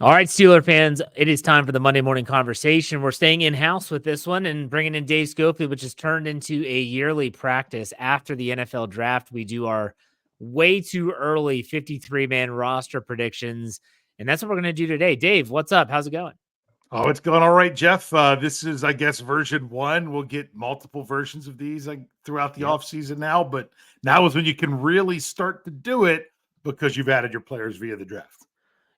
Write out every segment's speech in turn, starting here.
All right, Steeler fans, it is time for the Monday morning conversation. We're staying in-house with this one and bringing in Dave Schofield, which has turned into a yearly practice after the NFL draft. We do our way too early 53-man roster predictions, and that's what we're going to do today. Dave, what's up? How's it going? Oh, it's going all right, Jeff. This is, I guess, version 1. We'll get multiple versions of these throughout the offseason now, but now is when you can really start to do it because you've added your players via the draft.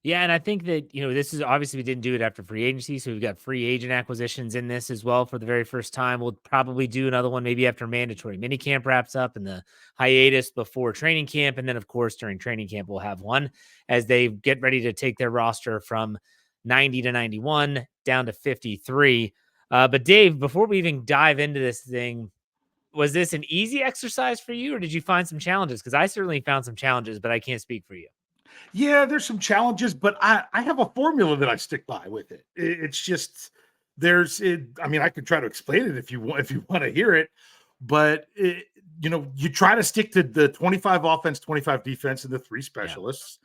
Yeah, and I think that, this is obviously we didn't do it after free agency, so we've got free agent acquisitions in this as well for the very first time. We'll probably do another one maybe after mandatory minicamp wraps up and the hiatus before training camp. And then, of course, during training camp, we'll have one as they get ready to take their roster from 90 to 91 down to 53. But Dave, before we even dive into this thing, was this an easy exercise for you or did you find some challenges? Because I certainly found some challenges, but I can't speak for you. Yeah, there's some challenges, but I have a formula that I stick by with it. It's just I could try to explain it if you want to hear it, but you try to stick to the 25 offense, 25 defense, and the 3 specialists,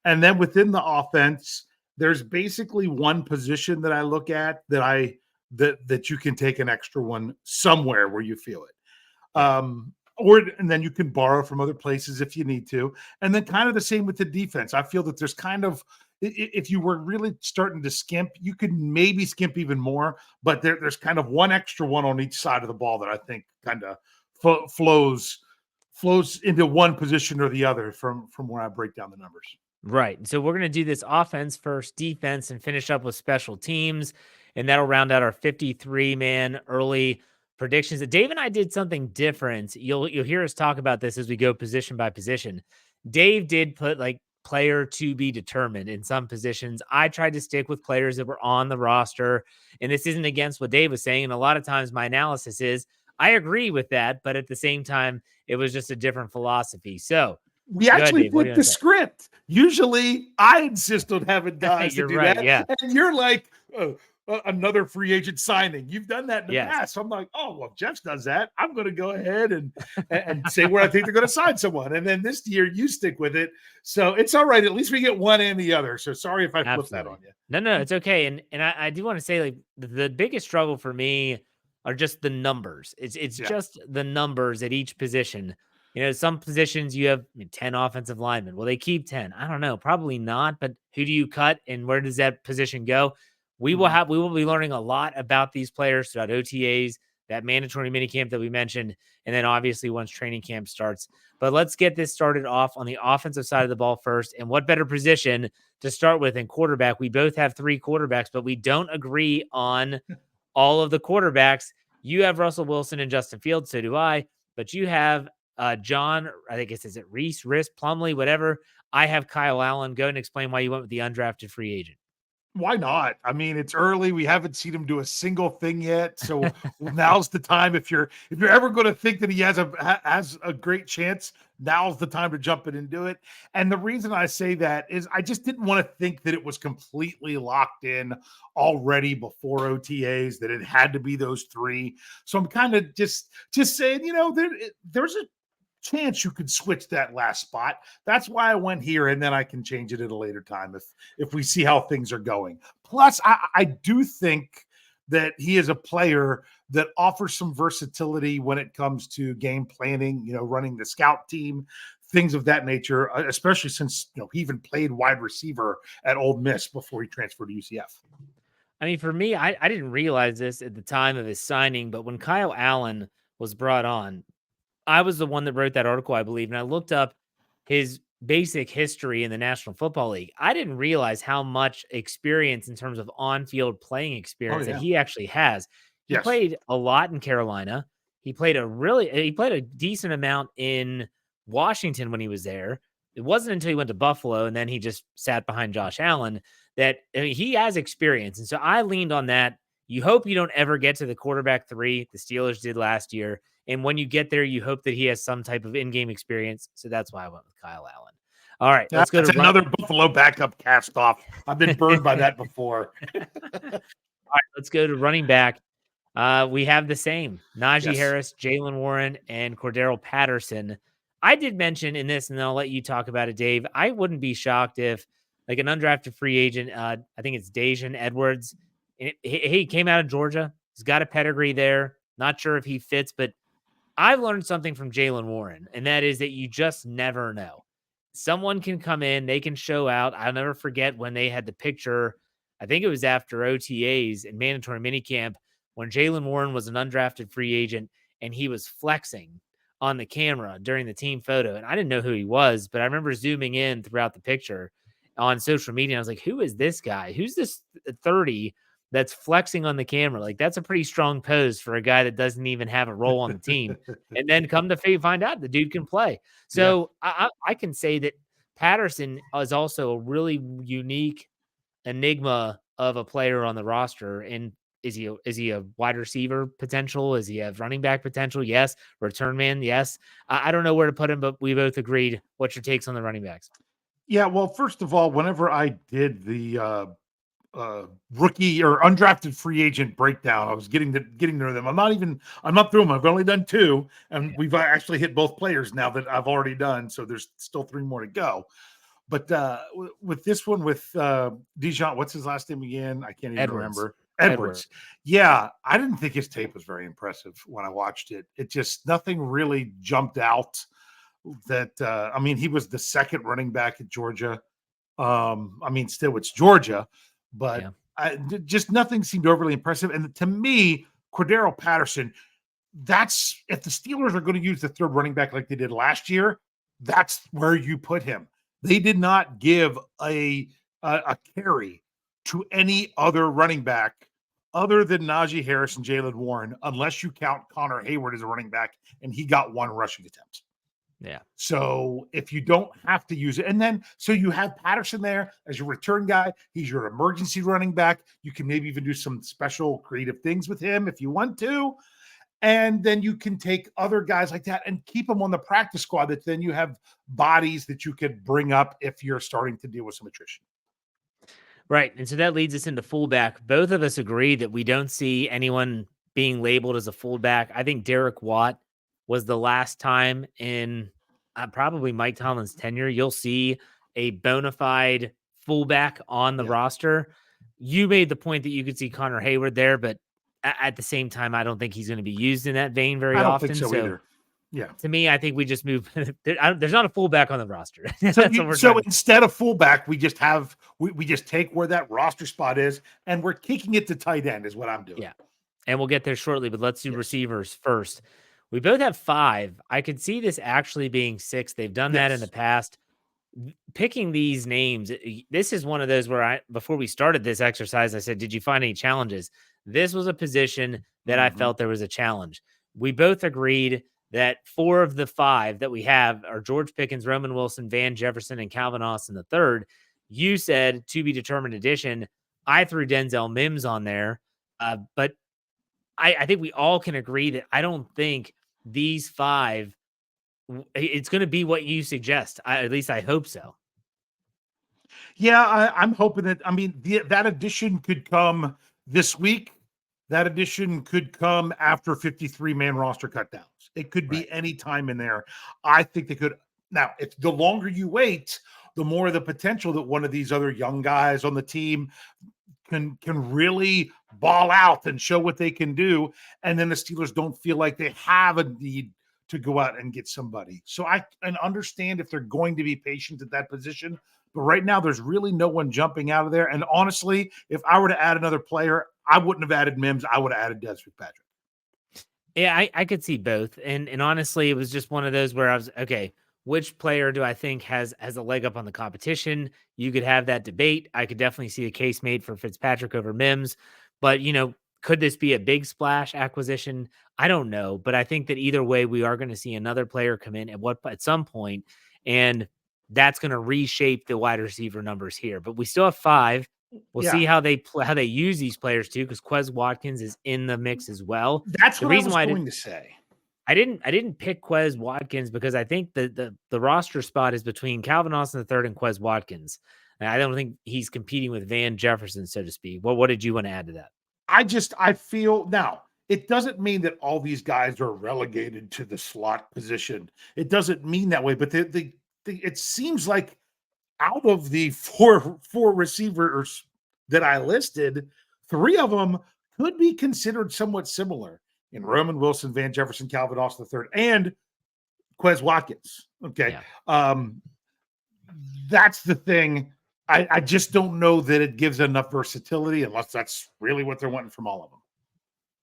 and then within the offense, there's basically one position that I look at that you can take an extra one somewhere where you feel it. And then you can borrow from other places if you need to. And then kind of the same with the defense. I feel that there's kind of, if you were really starting to skimp, you could maybe skimp even more, but there's kind of one extra one on each side of the ball that I think kind of flows into one position or the other from where I break down the numbers. Right. So we're going to do this offense first, defense, and finish up with special teams. And that'll round out our 53-man early predictions. Dave and I did something different. You'll hear us talk about this as we go position by position. Dave did put like player to be determined in some positions. I tried to stick with players that were on the roster. And this isn't against what Dave was saying. And a lot of times my analysis is I agree with that, but at the same time, it was just a different philosophy. So we actually flipped the script. Usually I insist on having guys to do that. Yeah. And you're like, another free agent signing. You've done that in the past. So I'm like, oh, well, if Jeff does that, I'm going to go ahead and say where I think they're going to sign someone. And then this year you stick with it. So it's all right. At least we get one and the other. So sorry if I flipped that on you. No, it's okay. And I do want to say, like, the biggest struggle for me are just the numbers. It's just the numbers at each position. Some positions you have 10 offensive linemen. Will they keep 10? I don't know. Probably not. But who do you cut and where does that position go? We will be learning a lot about these players throughout OTAs, that mandatory minicamp that we mentioned, and then obviously once training camp starts. But let's get this started off on the offensive side of the ball first. And what better position to start with in quarterback? We both have 3 quarterbacks, but we don't agree on all of the quarterbacks. You have Russell Wilson and Justin Fields, so do I. But you have John, I think is it Reese, Plumlee, whatever. I have Kyle Allen. Go and explain why you went with the undrafted free agent. Why not? I mean, it's early. We haven't seen him do a single thing yet. So now's the time. If you're ever going to think that he has a great chance, now's the time to jump in and do it. And the reason I say that is I just didn't want to think that it was completely locked in already before OTAs, that it had to be those 3. So I'm kind of just saying, there's a chance you could switch that last spot. That's why I went here, and then I can change it at a later time if we see how things are going. Plus, I do think that he is a player that offers some versatility when it comes to game planning, running the scout team, things of that nature, especially since he even played wide receiver at Ole Miss before he transferred to UCF. I mean, for me, I didn't realize this at the time of his signing, but when Kyle Allen was brought on, I was the one that wrote that article, I believe, and I looked up his basic history in the National Football League. I didn't realize how much experience in terms of on-field playing experience that he actually has. He played a lot in Carolina. He played a decent amount in Washington when he was there. It wasn't until he went to Buffalo and then he just sat behind Josh Allen that he has experience. And so I leaned on that. You hope you don't ever get to the quarterback 3. The Steelers did last year. And when you get there, you hope that he has some type of in-game experience. So that's why I went with Kyle Allen. All right, let's go to another Buffalo backup cast off. I've been burned by that before. All right, let's go to running back. We have the same. Najee Harris, Jaylen Warren, and Cordero Patterson. I did mention in this, and then I'll let you talk about it, Dave. I wouldn't be shocked if like an undrafted free agent. I think it's Dejan Edwards. He came out of Georgia. He's got a pedigree there. Not sure if he fits, but I've learned something from Jaylen Warren, and that is that you just never know. Someone can come in, they can show out. I'll never forget when they had the picture, I think it was after OTAs and mandatory minicamp, when Jaylen Warren was an undrafted free agent and he was flexing on the camera during the team photo. And I didn't know who he was, but I remember zooming in throughout the picture on social media. And I was like, who is this guy? Who's this 30 that's flexing on the camera? Like, that's a pretty strong pose for a guy that doesn't even have a role on the team. And then come to find out the dude can play. So I can say that Patterson is also a really unique enigma of a player on the roster. And is he a wide receiver potential? Is he have running back potential? Yes. Return man? Yes. I don't know where to put him, but we both agreed. What's your takes on the running backs? Yeah, well, first of all, whenever I did the rookie or undrafted free agent breakdown, I was getting to them. I'm not through them. I've only done 2, and we've actually hit both players now that I've already done. So there's still 3 more to go. But with this one, with Dejan, what's his last name again? I can't even remember. Edwards. Yeah, I didn't think his tape was very impressive when I watched it. It just, nothing really jumped out. That I mean, he was the second running back at Georgia. I mean, still it's Georgia, but just nothing seemed overly impressive. And to me, Cordero Patterson, that's, if the Steelers are going to use the third running back like they did last year, that's where you put him. They did not give a carry to any other running back other than Najee Harris and Jaylen Warren, unless you count Connor Hayward as a running back, and he got 1 rushing attempt. Yeah. So if you don't have to use it, and then so you have Patterson there as your return guy, he's your emergency running back. You can maybe even do some special creative things with him if you want to. And then you can take other guys like that and keep them on the practice squad, that then you have bodies that you could bring up if you're starting to deal with some attrition. Right. And so that leads us into fullback. Both of us agree that we don't see anyone being labeled as a fullback. I think Derek Watt was the last time in probably Mike Tomlin's tenure you'll see a bona fide fullback on the roster. You made the point that you could see Connor Hayward there, but at the same time, I don't think he's going to be used in that vein very often. I don't think so either. Yeah. To me, I think we just move. There's not a fullback on the roster. So instead of fullback, we just have we just take where that roster spot is, and we're kicking it to tight end is what I'm doing. Yeah, and we'll get there shortly. But let's do receivers first. We both have 5. I could see this actually being 6. They've done that in the past. Picking these names, this is one of those where before we started this exercise, I said, "Did you find any challenges?" This was a position that I felt there was a challenge. We both agreed that 4 of the 5 that we have are George Pickens, Roman Wilson, Van Jefferson, and Calvin Austin III. You said to be determined addition. I threw Denzel Mims on there, but I think we all can agree that I don't think these 5, it's going to be what you suggest. At least I hope so. Yeah, I'm hoping that, I mean, that addition could come this week. That addition could come after 53-man roster cutdowns. It could be any time in there. I think they could. Now, if the longer you wait, the more the potential that one of these other young guys on the team can really ball out and show what they can do. And then the Steelers don't feel like they have a need to go out and get somebody. So I can understand if they're going to be patient at that position. But right now, there's really no one jumping out of there. And honestly, if I were to add another player, I wouldn't have added Mims. I would have added Des Fitzpatrick. Yeah, I could see both. And honestly, it was just one of those where I was, okay, which player do I think has a leg up on the competition? You could have that debate. I could definitely see a case made for Fitzpatrick over Mims. But, could this be a big splash acquisition? I don't know. But I think that either way, we are going to see another player come in at some point, and that's going to reshape the wide receiver numbers here. But we still have 5. We'll see how they use these players too, because Quez Watkins is in the mix as well. That's the reason why I was going to say. I didn't pick Quez Watkins because I think the roster spot is between Calvin Austin III and Quez Watkins. And I don't think he's competing with Van Jefferson, so to speak. What did you want to add to that? I feel now, it doesn't mean that all these guys are relegated to the slot position. It doesn't mean that way, but it seems like out of the four receivers that I listed, 3 of them could be considered somewhat similar in Roman Wilson, Van Jefferson, Calvin Austin III, and Quez Watkins. Okay. Yeah. That's the thing. I just don't know that it gives enough versatility unless that's really what they're wanting from all of them.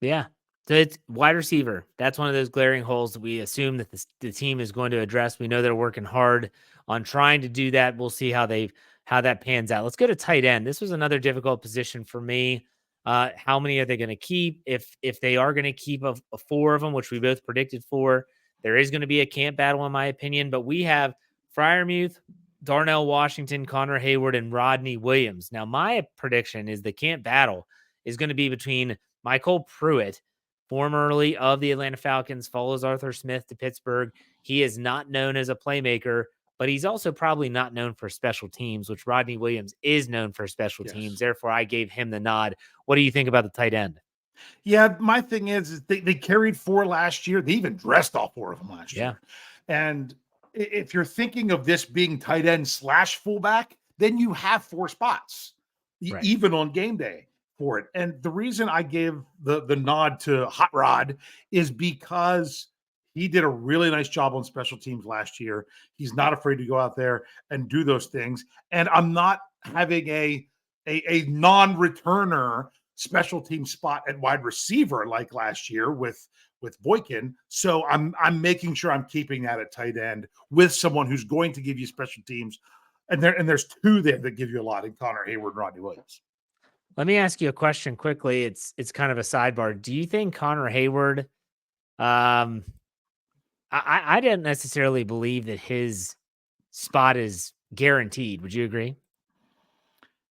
Yeah. So it's wide receiver. That's one of those glaring holes that we assume that the team is going to address. We know they're working hard on trying to do that. We'll see how that pans out. Let's go to tight end. This was another difficult position for me. How many are they going to keep? If they are going to keep a 4 of them, which we both predicted for, there is going to be a camp battle in my opinion. But we have Freiermuth, Darnell Washington, Connor Hayward, and Rodney Williams. Now my prediction is the camp battle is going to be between Michael Pruitt, formerly of the Atlanta Falcons, follows Arthur Smith to Pittsburgh. He is not known as a playmaker, but he's also probably not known for special teams, which Rodney Williams is known for special teams. Therefore, I gave him the nod. What do you think about the tight end? Yeah, my thing is they carried 4 last year. They even dressed all 4 of them last year. And if you're thinking of this being tight end / fullback, then you have 4 spots, even on game day for it. And the reason I gave the nod to Hot Rod is because he did a really nice job on special teams last year. He's not afraid to go out there and do those things. And I'm not having a non-returner special team spot at wide receiver like last year with Boykin. So I'm making sure I'm keeping that at tight end with someone who's going to give you special teams. And there's 2 there that give you a lot in Connor Hayward and Rodney Williams. Let me ask you a question quickly. It's kind of a sidebar. Do you think Connor Hayward, I didn't necessarily believe that his spot is guaranteed. Would you agree?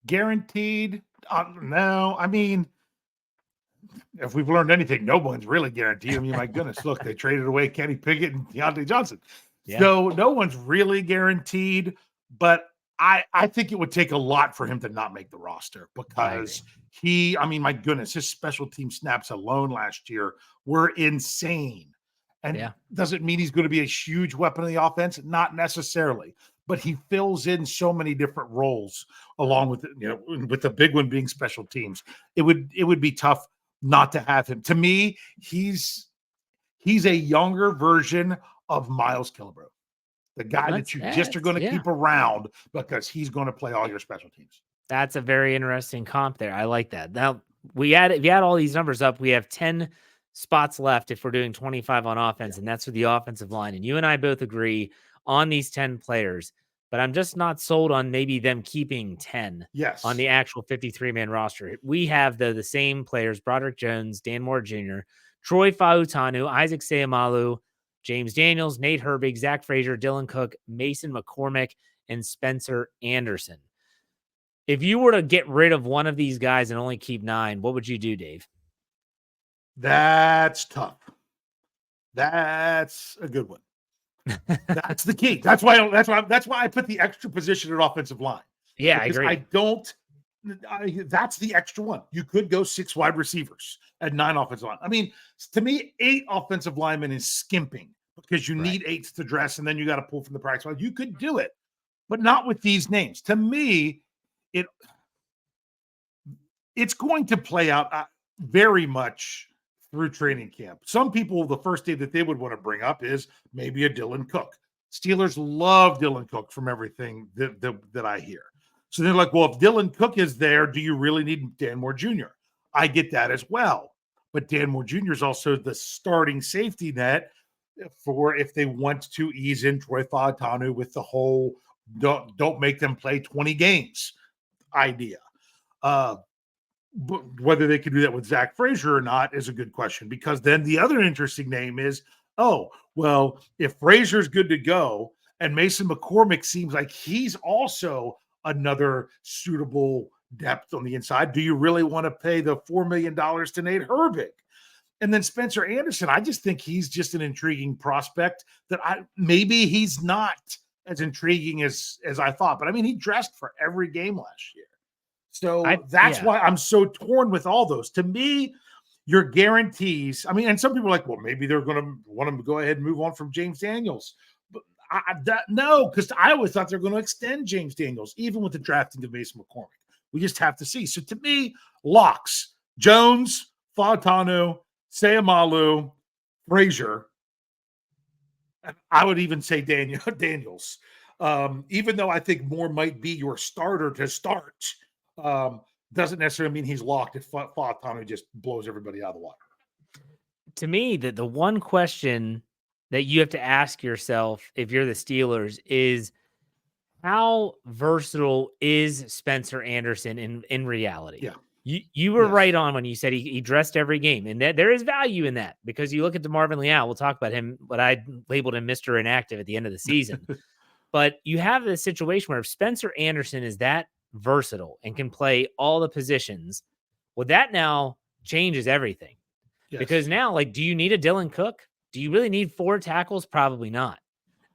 Guaranteed? No. I mean, if we've learned anything, no one's really guaranteed. I mean, my goodness, look, they traded away Kenny Pickett and Deontay Johnson. Yeah. So no one's really guaranteed, but I think it would take a lot for him to not make the roster because my goodness, his special team snaps alone last year were insane. And doesn't mean he's going to be a huge weapon in the offense, not necessarily, but he fills in so many different roles along with, with the big one being special teams. It would be tough not to have him. To me, he's a younger version of Miles Killebrew. The guy that you just are going to keep around because he's going to play all your special teams. That's a very interesting comp there. I like that. Now, if you add all these numbers up, we have 10 spots left if we're doing 25 on offense, and that's for the offensive line. And you and I both agree on these 10 players, but I'm just not sold on maybe them keeping 10 on the actual 53-man roster. We have the same players: Broderick Jones, Dan Moore Jr., Troy Fautanu, Isaac Seumalo, James Daniels, Nate Herbig, Zach Frazier, Dylan Cook, Mason McCormick, and Spencer Anderson. If you were to get rid of one of these guys and only keep 9, what would you do, Dave? That's tough. That's a good one. That's the key. That's why I put the extra position at offensive line. Yeah, because I agree. That's the extra one. You could go 6 wide receivers at 9 offensive line. I mean, to me, 8 offensive linemen is skimping because you need 8 to dress, and then you got to pull from the practice squad. You could do it, but not with these names. To me, it's going to play out very much through training camp. Some people, the first day that they would want to bring up is maybe a Dylan Cook. Steelers love Dylan Cook from everything that I hear. So they're like, well, if Dylan Cook is there, do you really need Dan Moore Jr.? I get that as well. But Dan Moore Jr. is also the starting safety net for if they want to ease in Troy Fautanu with the whole don't make them play 20 games idea. But whether they can do that with Zach Frazier or not is a good question, because then the other interesting name is, if Frazier's good to go and Mason McCormick seems like he's also another suitable depth on the inside, do you really want to pay the $4 million to Nate Herbig? And then Spencer Anderson, I just think he's just an intriguing prospect that maybe he's not as intriguing as I thought. But I mean, he dressed for every game last year. So that's why I'm so torn with all those. To me, your guarantees, I mean, and some people are like, well, maybe they're going to want him to go ahead and move on from James Daniels. But No, because I always thought they were going to extend James Daniels, even with the drafting of Mason McCormick. We just have to see. So to me, locks: Jones, Fautanu, Sayamalu, Frazier. I would even say Daniels. Even though I think Moore might be your starter to start, doesn't necessarily mean he's locked if Fautanu just blows everybody out of the water. To me, the one question that you have to ask yourself if you're the Steelers is, how versatile is Spencer Anderson in reality? Yeah. You were right on when you said he dressed every game, and that there is value in that, because you look at DeMarvin Leal. We'll talk about him, but I labeled him Mr. Inactive at the end of the season. But you have this situation where if Spencer Anderson is that versatile and can play all the positions, well, that now changes everything. Yes. Because now, like, do you need a Dylan Cook? Do you really need 4 tackles? Probably not.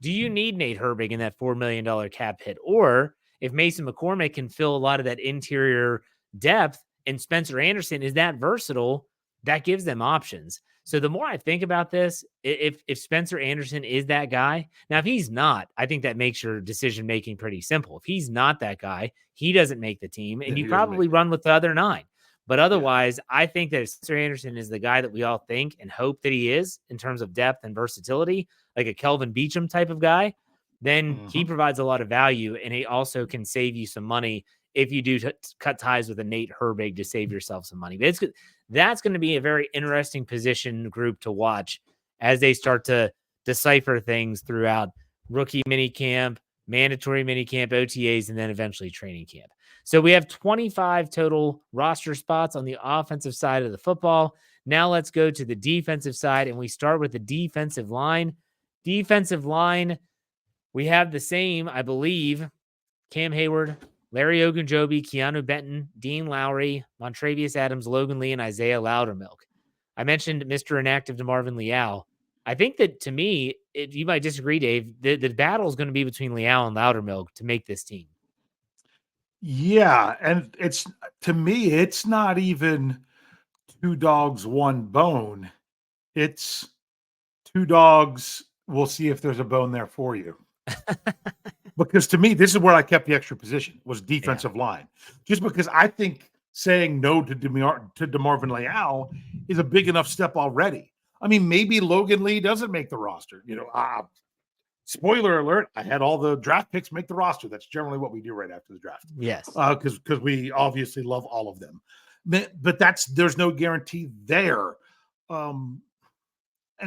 Do you need Nate Herbig in that $4 million cap hit? Or if Mason McCormick can fill a lot of that interior depth and Spencer Anderson is that versatile, that gives them options. So the more I think about this, if Spencer Anderson is that guy, now if he's not, I think that makes your decision making pretty simple. If he's not that guy, he doesn't make the team, and you probably run with the other 9. But otherwise, I think that if Spencer Anderson is the guy that we all think and hope that he is in terms of depth and versatility, like a Kelvin Beachum type of guy, then he provides a lot of value, and he also can save you some money if you do cut ties with a Nate Herbig to save yourself some money. But that's going to be a very interesting position group to watch as they start to decipher things throughout rookie minicamp, mandatory minicamp, OTAs, and then eventually training camp. So we have 25 total roster spots on the offensive side of the football. Now let's go to the defensive side, and we start with the defensive line. Defensive line, we have the same, I believe, Cam Hayward, Larry Ogunjobi, Keanu Benton, Dean Lowry, Montravius Adams, Logan Lee, and Isaiah Loudermilk. I mentioned Mr. Inactive DeMarvin Leal. I think that, to me, you might disagree, Dave, the battle is going to be between Leal and Loudermilk to make this team. Yeah, and to me, it's not even 2 dogs, 1 bone. It's 2 dogs. We'll see if there's a bone there for you. Because to me, this is where I kept the extra position, was defensive line. Just because I think saying no to DeMarvin Leal is a big enough step already. I mean, maybe Logan Lee doesn't make the roster. Spoiler alert, I had all the draft picks make the roster. That's generally what we do right after the draft. Yes. Because we obviously love all of them. But there's no guarantee there. And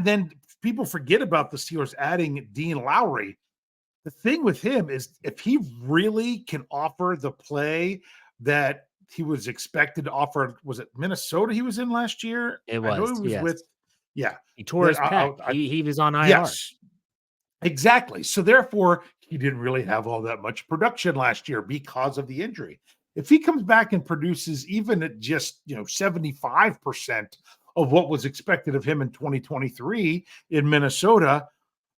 then people forget about the Steelers adding Dean Lowry. The thing with him is, if he really can offer the play that he was expected to offer, was it Minnesota he was in last year? It was. I know he was he tore his pec. He was on IR. Yes, exactly. So therefore, he didn't really have all that much production last year because of the injury. If he comes back and produces even at just 75% of what was expected of him in 2023 in Minnesota,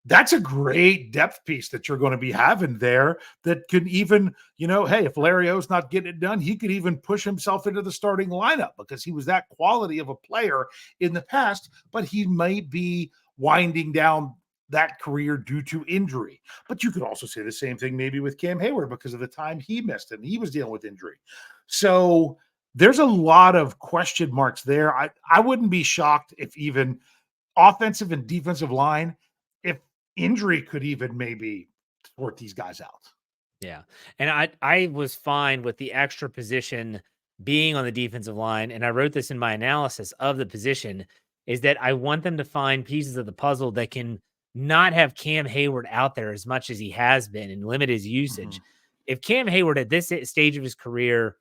that's a great depth piece that you're going to be having there that could even, hey, if Larry O's not getting it done, he could even push himself into the starting lineup because he was that quality of a player in the past, but he might be winding down that career due to injury. But you could also say the same thing maybe with Cam Hayward because of the time he missed and he was dealing with injury. So there's a lot of question marks there. I wouldn't be shocked if even offensive and defensive line, if injury could even maybe sort these guys out. Yeah. And I was fine with the extra position being on the defensive line. And I wrote this in my analysis of the position, is that I want them to find pieces of the puzzle that can not have Cam Hayward out there as much as he has been and limit his usage. Mm-hmm. If Cam Hayward at this stage of his career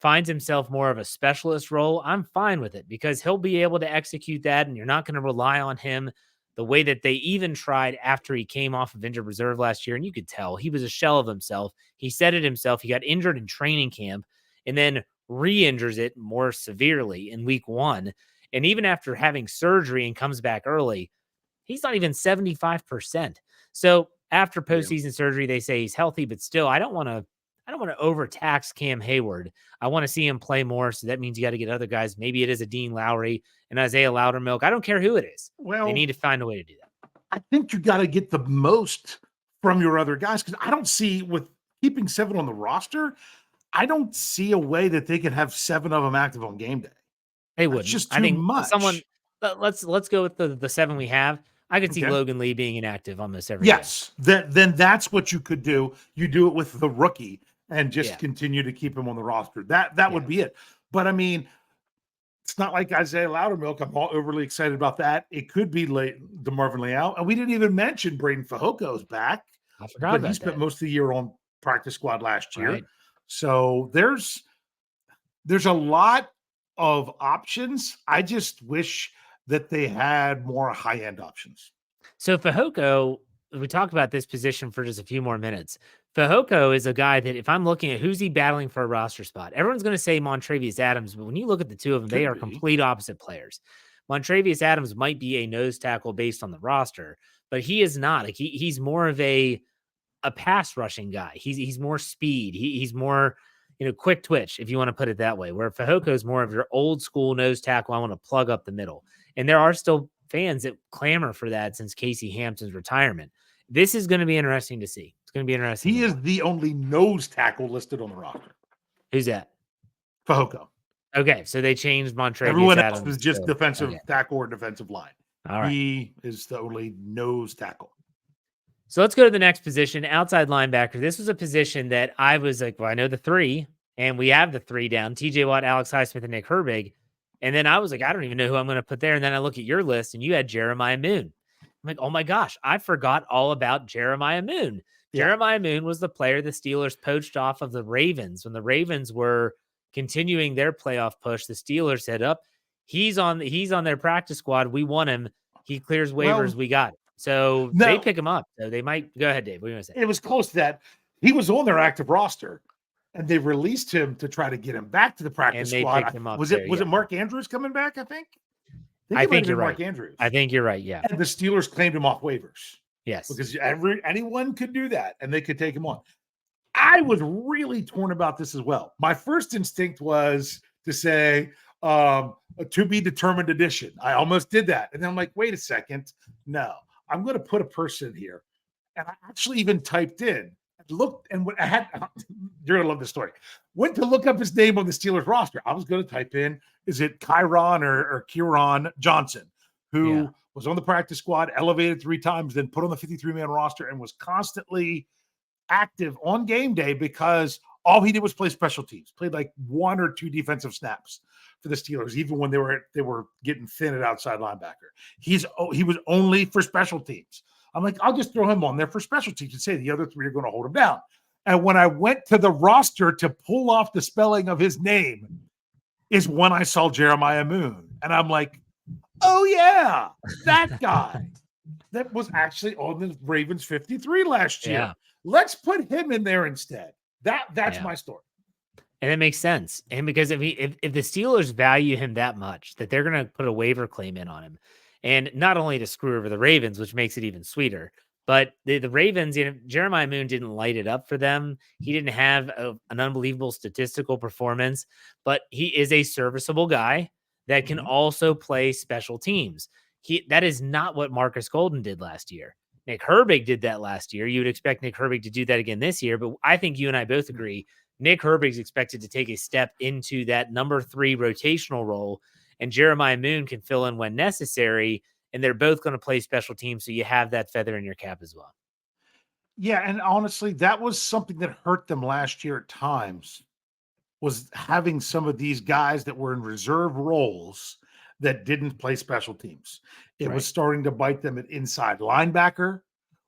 finds himself more of a specialist role, I'm fine with it because he'll be able to execute that. And you're not going to rely on him the way that they even tried after he came off of injured reserve last year. And you could tell he was a shell of himself. He said it himself. He got injured in training camp and then re-injures it more severely in week 1. And even after having surgery and comes back early, he's not even 75%. So after postseason surgery, they say he's healthy, but still, I don't want to overtax Cam Hayward. I want to see him play more. So that means you got to get other guys. Maybe it is a Dean Lowry and Isaiah Loudermilk. I don't care who it is. Well, they need to find a way to do that. I think you got to get the most from your other guys. Because I don't see, with keeping 7 on the roster, I don't see a way that they could have 7 of them active on game day. They That's wouldn't. just I too think someone much. let's go with the 7 we have. I could see Okay. Logan Lee being inactive almost every game. Yes. Then that's what you could do. You do it with the rookie and just Yeah. continue to keep him on the roster. That would be it. But I mean, it's not like Isaiah Loudermilk. I'm all overly excited about that. It could be late DeMarvin Leal. And we didn't even mention Braden Fajoko's back. I forgot But about he spent that. most of the year on practice squad last year. Right. So there's a lot of options. I just wish that they had more high-end options. So Fehoko, we talk about this position for just a few more minutes. Fehoko is a guy that if I'm looking at who's he battling for a roster spot, everyone's going to say Montravius Adams, but when you look at the two of them, they are complete opposite players. Montravius Adams might be a nose tackle based on the roster, but he is not. Like he's more of a pass rushing guy. He's more speed. He's more, quick twitch, if you want to put it that way, where Fehoko is more of your old school nose tackle. I want to plug up the middle. And there are still fans that clamor for that since Casey Hampton's retirement. This is going to be interesting to see. It's going to be interesting. He is the only nose tackle listed on the roster. Who's that? Fehoko. Okay, so they changed Montravius Everyone Adams else is just defensive tackle or defensive line. All right. He is the only nose tackle. So let's go to the next position, outside linebacker. This was a position that I was like, well, I know the 3, and we have the 3 down: TJ Watt, Alex Highsmith, and Nick Herbig. And then I was like, I don't even know who I'm going to put there. And then I look at your list, and you had Jeremiah Moon. I'm like, oh my gosh, I forgot all about Jeremiah Moon. Yeah. Jeremiah Moon was the player the Steelers poached off of the Ravens when the Ravens were continuing their playoff push. The Steelers said, up, he's on their practice squad. We want him. He clears waivers. We got it. So they pick him up. So they might go ahead, Dave. What are you going to say? It was close to that. He was on their active roster, and they released him to try to get him back to the practice squad. Was it Mark Andrews coming back? I think you're right. Mark Andrews. I think you're right. Yeah. And the Steelers claimed him off waivers. Yes, because anyone could do that, and they could take him on. I was really torn about this as well. My first instinct was to say a to be determined edition. I almost did that, and then I'm like, wait a second, no. I'm going to put a person here. And I actually even typed in, looked, and what I had, you're going to love this story. Went to look up his name on the Steelers roster. I was going to type in, is it Kyron or Kieran Johnson, who was on the practice squad, elevated 3 times, then put on the 53-man roster and was constantly active on game day because all he did was play special teams, played like 1 or 2 defensive snaps for the Steelers, even when they were getting thin at outside linebacker. He was only for special teams. I'm like, I'll just throw him on there for special teams and say the other 3 are going to hold him down. And when I went to the roster to pull off the spelling of his name is when I saw Jeremiah Moon. And I'm like, oh yeah, that guy that was actually on the Ravens 53 last year. Yeah. Let's put him in there instead. That's my story. And it makes sense. And because if the Steelers value him that much, that they're going to put a waiver claim in on him, and not only to screw over the Ravens, which makes it even sweeter, but the Ravens, Jeremiah Moon didn't light it up for them. He didn't have an unbelievable statistical performance, but he is a serviceable guy that can also play special teams. That is not what Marcus Golden did last year. Nick Herbig did that last year. You would expect Nick Herbig to do that again this year, but I think you and I both agree Nick Herbig's expected to take a step into that number 3 rotational role, and Jeremiah Moon can fill in when necessary, and they're both going to play special teams, so you have that feather in your cap as well. Yeah, and honestly, that was something that hurt them last year at times, was having some of these guys that were in reserve roles that didn't play special teams. It was starting to bite them at inside linebacker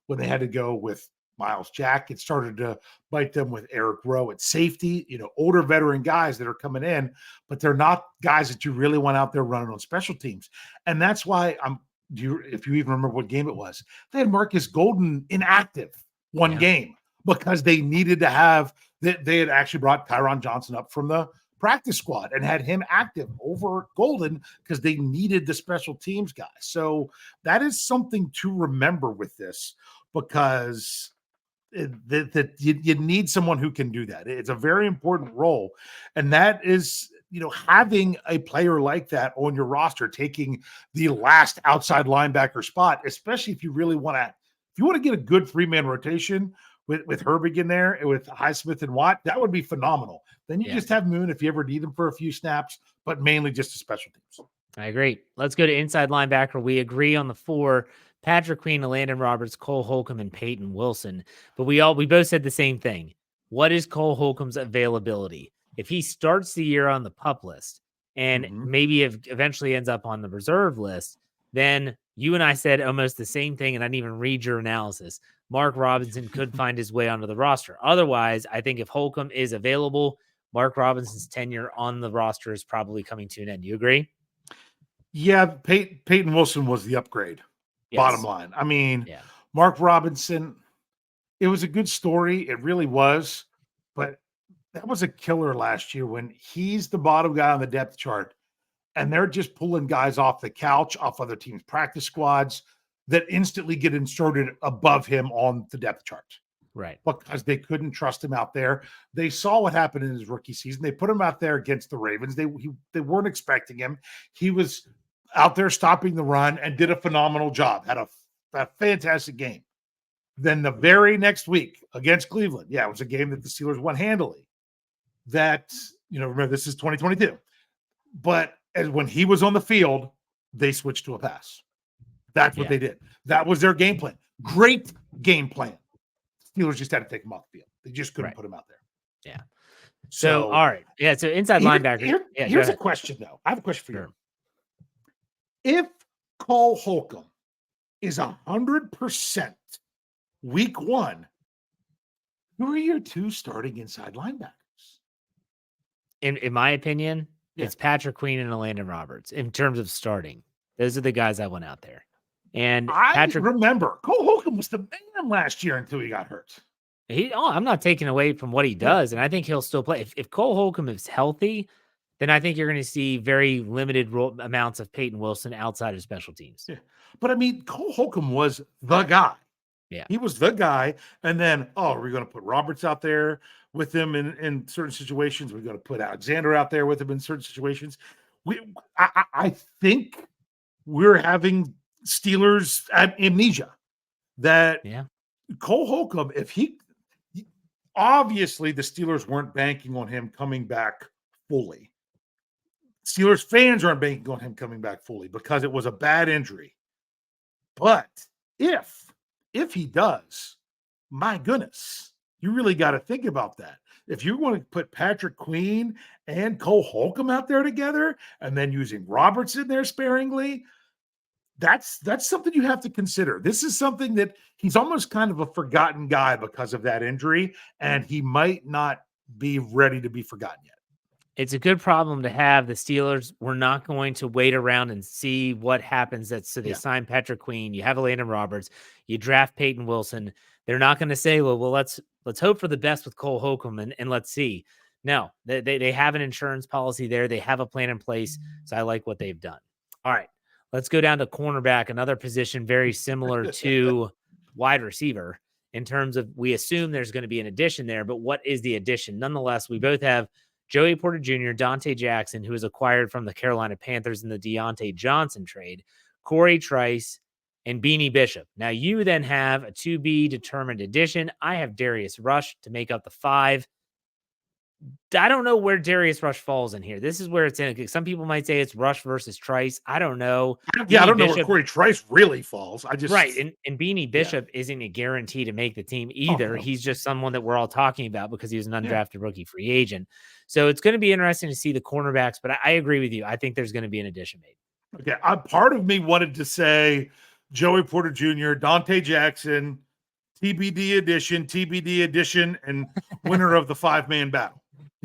when they had to go with Miles Jack. It started to bite them with Eric Rowe at safety, older veteran guys that are coming in, but they're not guys that you really want out there running on special teams. And that's why if you even remember what game it was, they had Marcus Golden inactive one game because they needed to have they had actually brought Kyron Johnson up from the practice squad and had him active over Golden because they needed the special teams guys. So that is something to remember with this, because that you need someone who can do that. It's a very important role. And that is, having a player like that on your roster, taking the last outside linebacker spot, especially if you really want to If you want to get a good 3-man rotation with Herbig in there and with Highsmith and Watt, that would be phenomenal. Then you just have Moon if you ever need him for a few snaps, but mainly just a special teams. I agree. Let's go to inside linebacker. We agree on the 4: Patrick Queen, Landon Roberts, Cole Holcomb, and Peyton Wilson. But we both said the same thing. What is Cole Holcomb's availability? If he starts the year on the PUP list and maybe eventually ends up on the reserve list, then you and I said almost the same thing, and I didn't even read your analysis. Mark Robinson could find his way onto the roster. Otherwise, I think if Holcomb is available, Mark Robinson's tenure on the roster is probably coming to an end. You agree? Yeah, Peyton Wilson was the upgrade. Yes. Bottom line. I mean, Mark Robinson, it was a good story. It really was. But that was a killer last year when he's the bottom guy on the depth chart, and they're just pulling guys off the couch, off other teams' practice squads that instantly get inserted above him on the depth chart. Right. Because they couldn't trust him out there. They saw what happened in his rookie season. They put him out there against the Ravens. They weren't expecting him. He was out there stopping the run and did a phenomenal job. Had a fantastic game. Then the very next week against Cleveland, it was a game that the Steelers won handily. That, remember, this is 2022. But as when he was on the field, they switched to a pass. That's what they did. That was their game plan. Great game plan. Steelers just had to take him off the field. They just couldn't put him out there. Yeah. So all right. Yeah. So inside linebacker. Here's a question, though. I have a question for you. If Cole Holcomb is 100% week 1, who are your 2 starting inside linebackers? In my opinion, it's Patrick Queen and Landon Roberts in terms of starting. Those are the guys I want out there. And I remember Cole Holcomb was the man last year until he got hurt. I'm not taking away from what he does, and I think he'll still play. If Cole Holcomb is healthy, then I think you're going to see very limited amounts of Peyton Wilson outside of special teams. Yeah. But I mean, Cole Holcomb was the guy. Yeah. He was the guy. And then, we're going to put Roberts out there with him in certain situations. We're going to put Alexander out there with him in certain situations. I think we're having Steelers amnesia that Cole Holcomb, obviously the Steelers weren't banking on him coming back fully. Steelers fans aren't banking on him coming back fully because it was a bad injury. But if he does, my goodness, you really got to think about that. If you want to put Patrick Queen and Cole Holcomb out there together and then using Roberts in there sparingly, that's something you have to consider. This is something that he's almost kind of a forgotten guy because of that injury, and he might not be ready to be forgotten yet. It's a good problem to have. The Steelers were not going to wait around and see what happens. So they sign Patrick Queen. You have Landon Roberts. You draft Peyton Wilson. They're not going to say, well, let's hope for the best with Cole Holcomb and let's see. No, they have an insurance policy there. They have a plan in place. So I like what they've done. All right, let's go down to cornerback, another position very similar to wide receiver in terms of we assume there's going to be an addition there, but what is the addition? Nonetheless, we both have Joey Porter Jr., Dante Jackson, who was acquired from the Carolina Panthers in the Deontay Johnson trade, Corey Trice, and Beanie Bishop. Now, you then have a to-be-determined addition. I have Darius Rush to make up the 5. I don't know where Darius Rush falls in here. This is where it's in. Some people might say it's Rush versus Trice. I don't know. I don't know where Corey Trice really falls. Right. And Beanie Bishop isn't a guarantee to make the team either. Oh, no. He's just someone that we're all talking about because he was an undrafted rookie free agent. So it's going to be interesting to see the cornerbacks, but I agree with you. I think there's going to be an addition made. Okay. Part of me wanted to say Joey Porter Jr., Dante Jackson, TBD edition, and winner of the 5-man battle.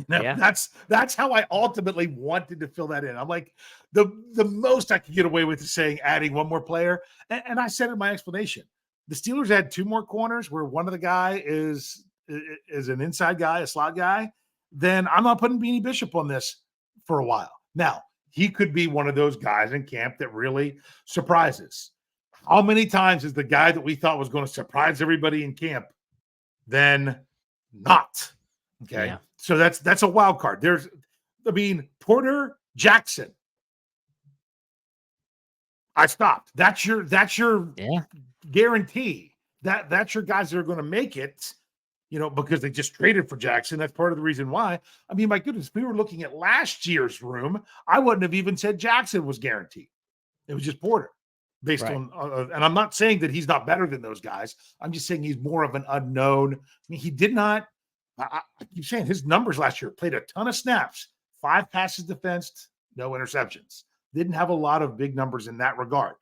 That's how I ultimately wanted to fill that in. I'm like, the most I could get away with is saying adding one more player. And I said in my explanation, the Steelers had 2 more corners where one of the guy is an inside guy, a slot guy. Then I'm not putting Beanie Bishop on this for a while. Now, he could be one of those guys in camp that really surprises. How many times is the guy that we thought was going to surprise everybody in camp then not? Okay. Yeah. So that's a wild card. Porter Jackson. I stopped. That's your guarantee. that's your guys that are going to make it, because they just traded for Jackson. That's part of the reason why. I mean, my goodness, if we were looking at last year's room, I wouldn't have even said Jackson was guaranteed. It was just Porter based Right. on, and I'm not saying that he's not better than those guys. I'm just saying he's more of an unknown. I mean, he did not, I keep saying his numbers last year, played a ton of snaps, 5 passes defensed, no interceptions. Didn't have a lot of big numbers in that regard.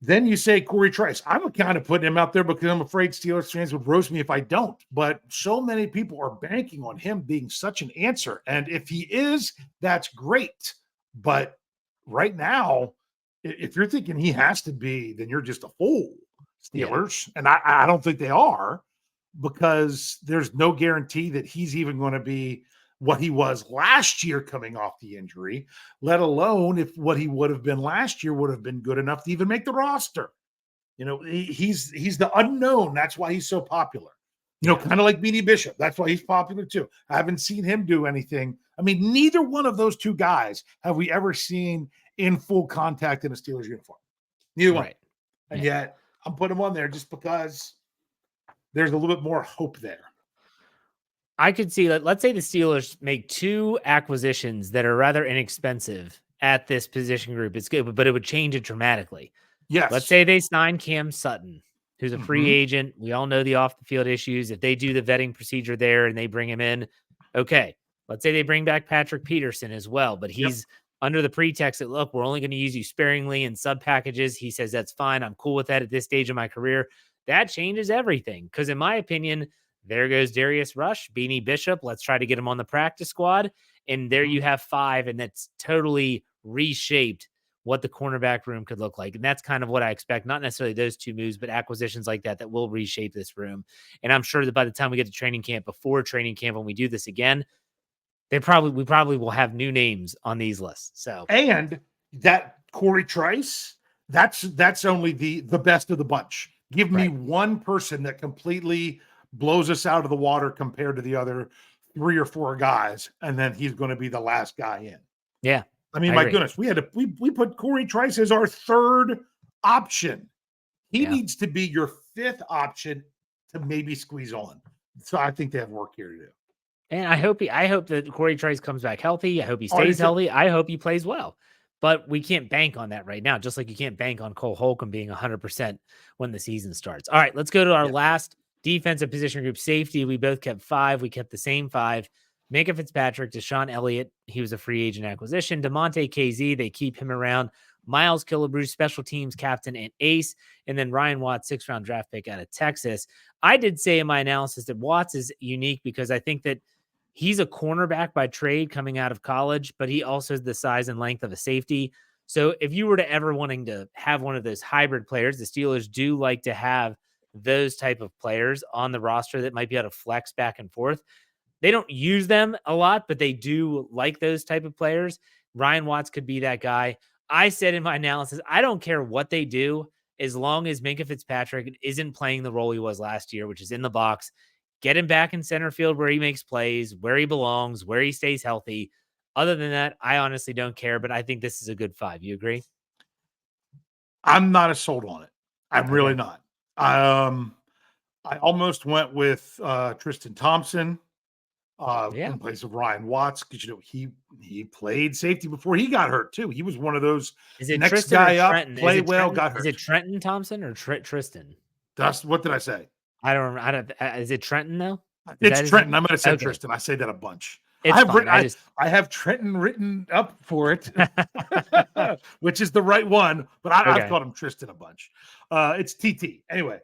Then you say Corey Trice. I'm kind of putting him out there because I'm afraid Steelers fans would roast me if I don't. But so many people are banking on him being such an answer. And if he is, that's great. But right now, if you're thinking he has to be, then you're just a fool, Steelers. Yeah. And I don't think they are, because there's no guarantee that he's even going to be what he was last year coming off the injury, let alone if what he would have been last year would have been good enough to even make the roster. He's the unknown. That's why he's so popular. Kind of like Beanie Bishop. That's why he's popular too. I haven't seen him do anything. I mean, neither one of those two guys have we ever seen in full contact in a Steelers uniform. Neither one. And yet I'm putting him on there just because there's a little bit more hope there. I could see that. Let's say the Steelers make 2 acquisitions that are rather inexpensive at this position group. It's good, but it would change it dramatically. Yes. Let's say they sign Cam Sutton, who's a free agent. We all know the off the field issues. If they do the vetting procedure there and they bring him in, okay. Let's say they bring back Patrick Peterson as well, but he's under the pretext that, look, we're only going to use you sparingly in sub packages. He says, that's fine. I'm cool with that at this stage of my career. That changes everything. Because in my opinion, there goes Darius Rush, Beanie Bishop. Let's try to get him on the practice squad. And there you have 5, and that's totally reshaped what the cornerback room could look like. And that's kind of what I expect. Not necessarily those 2 moves, but acquisitions like that will reshape this room. And I'm sure that by the time we get to training camp, before training camp, when we do this again, we probably will have new names on these lists. So, and that Corey Trice, that's only the best of the bunch. Give me one person that completely blows us out of the water compared to the other 3 or 4 guys, and then he's going to be the last guy in. Yeah. I mean, my goodness, we put Corey Trice as our 3rd option. He needs to be your 5th option to maybe squeeze on. So I think they have work here to do. And I hope that Corey Trice comes back healthy. I hope he stays healthy. I hope he plays well. But we can't bank on that right now, just like you can't bank on Cole Holcomb being 100% when the season starts. All right, let's go to our last defensive position group, safety. We both kept 5. We kept the same 5. Minka Fitzpatrick, Deshaun Elliott, he was a free agent acquisition. DeMonte KZ, they keep him around. Miles Killebrew, special teams captain and ace. And then Ryan Watts, 6th-round draft pick out of Texas. I did say in my analysis that Watts is unique because I think that he's a cornerback by trade coming out of college, but he also has the size and length of a safety. So if you were to ever wanting to have one of those hybrid players, the Steelers do like to have those type of players on the roster that might be able to flex back and forth. They don't use them a lot, but they do like those type of players. Ryan Watts could be that guy. I said in my analysis, I don't care what they do as long as Minka Fitzpatrick isn't playing the role he was last year, which is in the box. Get him back in center field where he makes plays, where he belongs, where he stays healthy. Other than that, I honestly don't care, but I think this is a good 5. You agree? I'm not as sold on it. I'm really not. I almost went with Tristan Thompson in place of Ryan Watts because he played safety before he got hurt too. He was one of those next Tristan guy up, Trenton? play well, got hurt. Is it Trenton Thompson or Tristan? What did I say? I don't. Is it Trenton though? It's Trenton. I might have said Tristan. I say that a bunch. I have Trenton written up for it, which is the right one, but I've called him Tristan a bunch. It's TT. Anyway,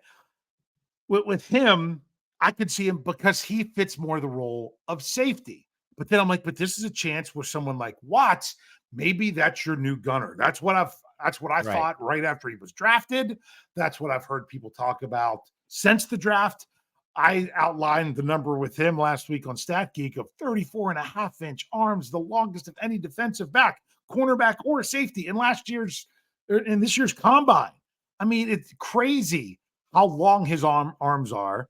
with him, I could see him because he fits more the role of safety. But then I'm like, but this is a chance where someone like Watts, maybe that's your new gunner. That's what I thought right after he was drafted. That's what I've heard people talk about since the draft. I outlined the number with him last week on Stat Geek of 34.5-inch arms, the longest of any defensive back, cornerback, or safety in this year's combine. I mean, it's crazy how long his arms are,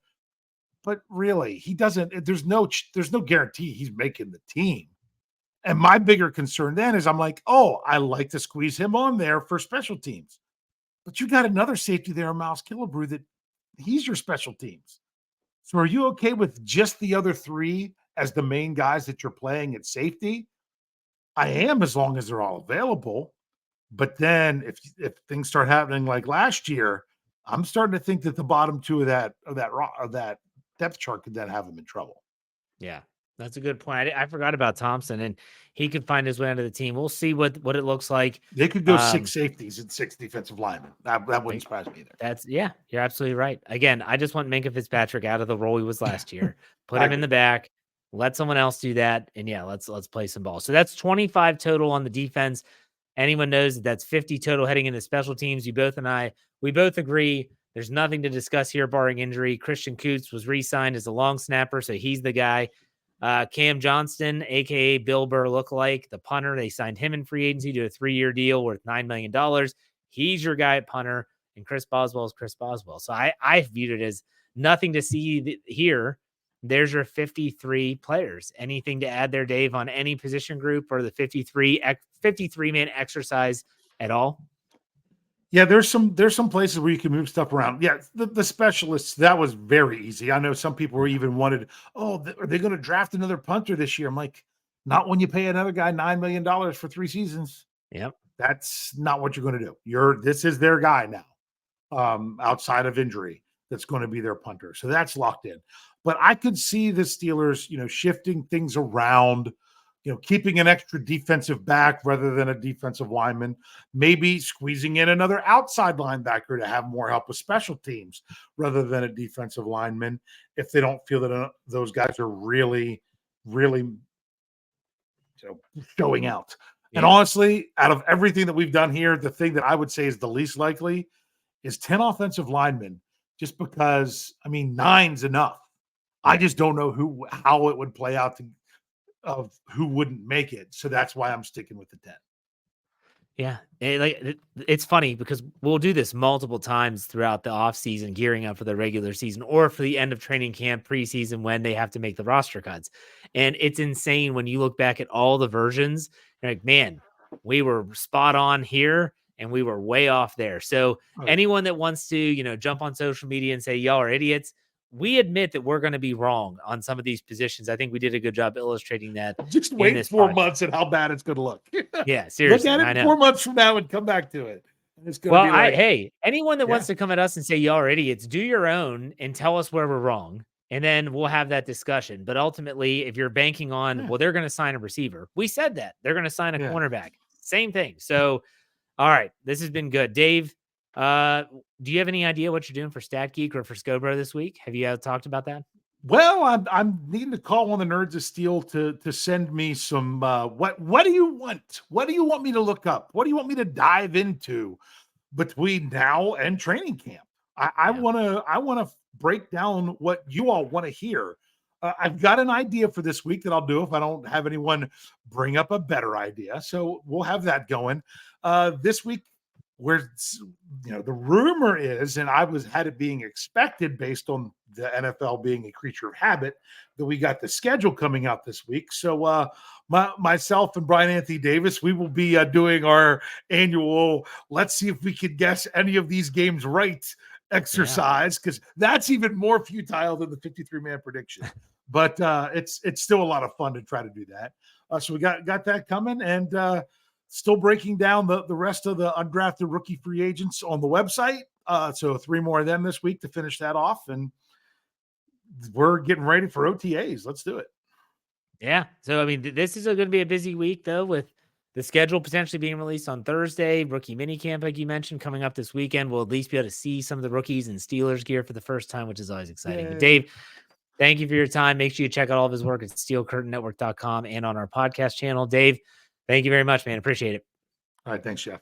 but really, he doesn't. There's no guarantee he's making the team. And my bigger concern then is I'm like, I like to squeeze him on there for special teams. But you got another safety there, Miles Killebrew, that he's your special teams. So are you okay with just the other three as the main guys that you're playing at safety? I am, as long as they're all available. But then if things start happening like last year, I'm starting to think that the bottom two of that depth chart could then have them in trouble. Yeah, that's a good point. I forgot about Thompson, and he could find his way onto the team. We'll see what it looks like. They could go 6 safeties and 6 defensive linemen. That wouldn't surprise me either. Yeah, you're absolutely right. Again, I just want Minkah Fitzpatrick out of the role he was last year. Put I him in agree. the back. Let someone else do that. And yeah, let's play some ball. So that's 25 total on the defense. Anyone knows that that's 50 total heading into special teams. We both agree there's nothing to discuss here barring injury. Christian Coots was re-signed as a long snapper, so he's the guy. Cam Johnston, aka Bill Burr lookalike, the punter. They signed him in free agency to a 3-year deal worth $9 million. He's your guy at punter, and Chris Boswell is Chris Boswell. So I viewed it as nothing to see here. There's your 53 players. Anything to add there, Dave, on any position group or the 53-man exercise at all? Yeah, there's some places where you can move stuff around. Yeah, the specialists, that was very easy. I know some people were even wanted, are they going to draft another punter this year? I'm like, not when you pay another guy $9 million for 3 seasons. Yep. That's not what you're going to do. This is their guy now, outside of injury, that's going to be their punter. So that's locked in. But I could see the Steelers, shifting things around, keeping an extra defensive back rather than a defensive lineman, maybe squeezing in another outside linebacker to have more help with special teams rather than a defensive lineman if they don't feel that those guys are really, really showing out. Yeah. And honestly, out of everything that we've done here, the thing that I would say is the least likely is 10 offensive linemen, just because, 9's enough. I just don't know how it would play out of who wouldn't make it. So that's why I'm sticking with the 10. Yeah. It's funny because we'll do this multiple times throughout the offseason, gearing up for the regular season or for the end of training camp preseason when they have to make the roster cuts. And it's insane when you look back at all the versions, you're like, man, we were spot on here and we were way off there. So anyone that wants to, jump on social media and say, y'all are idiots, we admit that we're going to be wrong on some of these positions. I think we did a good job illustrating that. Just wait 4 months and how bad it's going to look. Yeah, seriously. Look at it 4 months from now and come back to it. It's going to be hey, anyone that wants to come at us and say y'all are idiots, do your own and tell us where we're wrong, and then we'll have that discussion. But ultimately, if you're banking on, well, they're going to sign a receiver. We said that. They're going to sign a cornerback. Same thing. So, all right, this has been good. Dave, do you have any idea what you're doing for StatGeek or for Scobro this week? Have you talked about that? Well, I'm needing to call on the Nerds of Steel to send me some. What do you want? What do you want me to look up? What do you want me to dive into between now and training camp? I want to break down what you all want to hear. I've got an idea for this week that I'll do if I don't have anyone bring up a better idea. So we'll have that going this week. Where the rumor is, and had it being expected based on the NFL being a creature of habit, that we got the schedule coming out this week. So myself and Brian Anthony Davis, we will be doing our annual let's see if we could guess any of these games right exercise, because that's even more futile than the 53-man prediction. But it's still a lot of fun to try to do that. So we got that coming, and still breaking down the rest of the undrafted rookie free agents on the website. So 3 more of them this week to finish that off. And we're getting ready for OTAs. Let's do it. Yeah. So, this is going to be a busy week, though, with the schedule potentially being released on Thursday. Rookie minicamp, like you mentioned, coming up this weekend. We'll at least be able to see some of the rookies in Steelers gear for the first time, which is always exciting. But Dave, thank you for your time. Make sure you check out all of his work at steelcurtainnetwork.com and on our podcast channel. Dave, thank you very much, man. Appreciate it. All right. Thanks, Jeff.